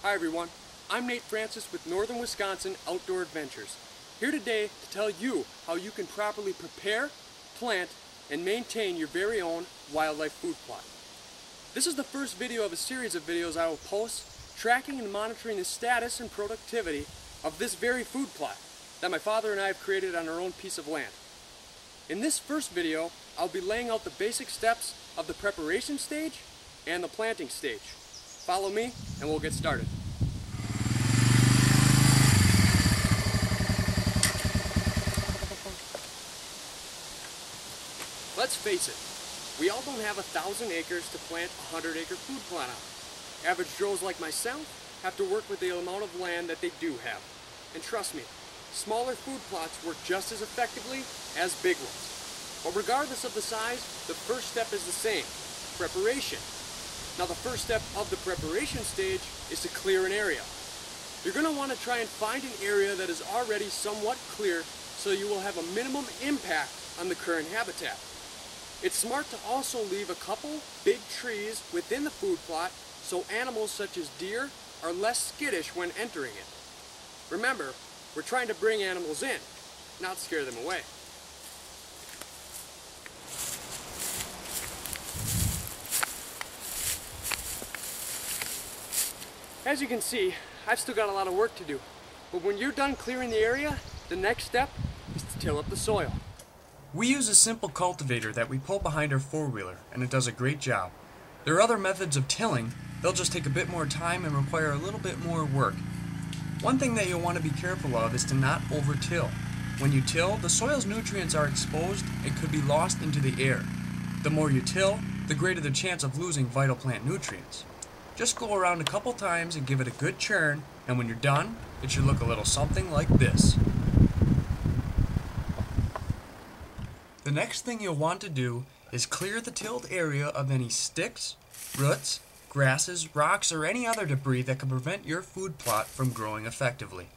Hi everyone, I'm Nate Francois with Northern Wisconsin Outdoor Adventures. Here today to tell you how you can properly prepare, plant, and maintain your very own wildlife food plot. This is the first video of a series of videos I will post tracking and monitoring the status and productivity of this very food plot that my father and I have created on our own piece of land. In this first video, I'll be laying out the basic steps of the preparation stage and the planting stage. Follow me and we'll get started. Let's face it, we all don't have 1,000 acres to plant a 100-acre food plot on. Average Joes like myself have to work with the amount of land that they do have. And trust me, smaller food plots work just as effectively as big ones. But regardless of the size, the first step is the same: preparation. Now the first step of the preparation stage is to clear an area. You're going to want to try and find an area that is already somewhat clear so you will have a minimum impact on the current habitat. It's smart to also leave a couple big trees within the food plot so animals such as deer are less skittish when entering it. Remember, we're trying to bring animals in, not scare them away. As you can see, I've still got a lot of work to do, but when you're done clearing the area, the next step is to till up the soil. We use a simple cultivator that we pull behind our four-wheeler, and it does a great job. There are other methods of tilling. They'll just take a bit more time and require a little bit more work. One thing that you'll want to be careful of is to not over-till. When you till, the soil's nutrients are exposed and could be lost into the air. The more you till, the greater the chance of losing vital plant nutrients. Just go around a couple times and give it a good churn, and when you're done, it should look a little something like this. The next thing you'll want to do is clear the tilled area of any sticks, roots, grasses, rocks, or any other debris that can prevent your food plot from growing effectively.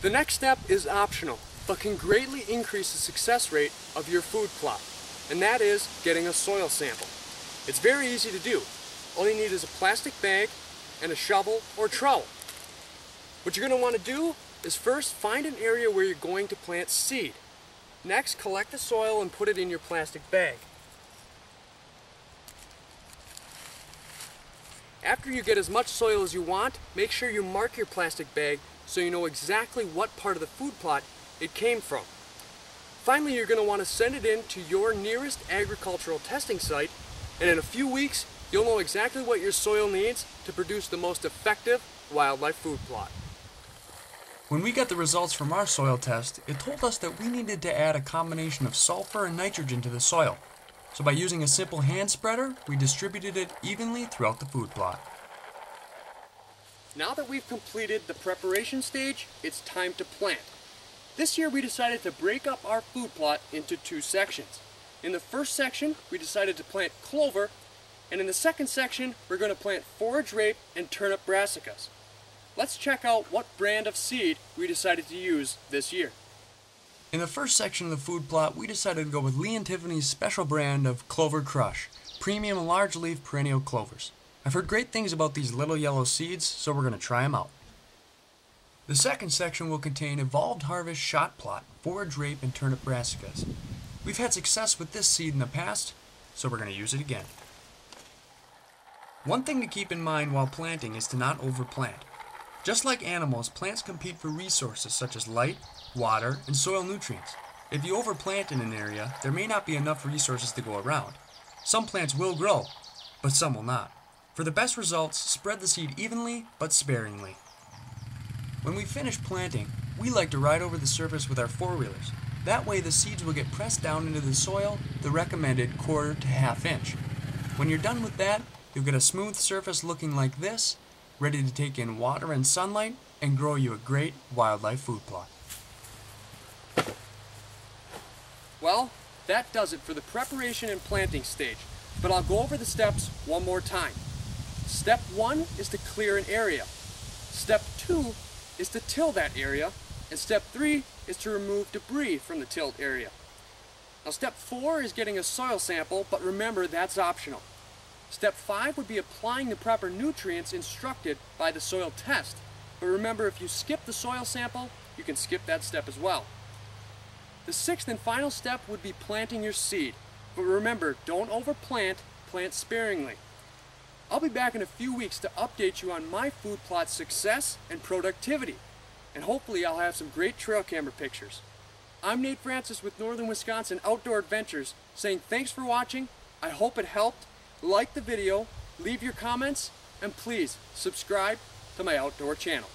The next step is optional, but can greatly increase the success rate of your food plot, and that is getting a soil sample. It's very easy to do. All you need is a plastic bag and a shovel or trowel. What you're going to want to do is first find an area where you're going to plant seed. Next, collect the soil and put it in your plastic bag. After you get as much soil as you want, make sure you mark your plastic bag so you know exactly what part of the food plot it came from. Finally, you're going to want to send it in to your nearest agricultural testing site, and in a few weeks, you'll know exactly what your soil needs to produce the most effective wildlife food plot. When we got the results from our soil test, it told us that we needed to add a combination of sulfur and nitrogen to the soil. So by using a simple hand spreader, we distributed it evenly throughout the food plot. Now that we've completed the preparation stage, it's time to plant. This year we decided to break up our food plot into two sections. In the first section, we decided to plant clover, and in the second section, we're going to plant forage rape and turnip brassicas. Let's check out what brand of seed we decided to use this year. In the first section of the food plot, we decided to go with Lee and Tiffany's special brand of Clover Crush, premium large leaf perennial clovers. I've heard great things about these little yellow seeds, so we're going to try them out. The second section will contain evolved harvest shot plot, forage rape, and turnip brassicas. We've had success with this seed in the past, so we're going to use it again. One thing to keep in mind while planting is to not overplant. Just like animals, plants compete for resources such as light, water, and soil nutrients. If you overplant in an area, there may not be enough resources to go around. Some plants will grow, but some will not. For the best results, spread the seed evenly but sparingly. When we finish planting, we like to ride over the surface with our four-wheelers. That way the seeds will get pressed down into the soil the recommended 1/4 to 1/2 inch. When you're done with that, you'll get a smooth surface looking like this, ready to take in water and sunlight and grow you a great wildlife food plot. Well, that does it for the preparation and planting stage, but I'll go over the steps one more time. Step 1 is to clear an area. Step 2 is to till that area, and step 3 is to remove debris from the tilled area. Now step 4 is getting a soil sample, but remember that's optional. Step 5 would be applying the proper nutrients instructed by the soil test. But remember, if you skip the soil sample, you can skip that step as well. The 6th and final step would be planting your seed. But remember, don't overplant, plant sparingly. I'll be back in a few weeks to update you on my food plot success and productivity. And hopefully I'll have some great trail camera pictures. I'm Nate Francois with Northern Wisconsin Outdoor Adventures, saying thanks for watching. I hope it helped. Like the video, leave your comments, and please subscribe to my outdoor channel.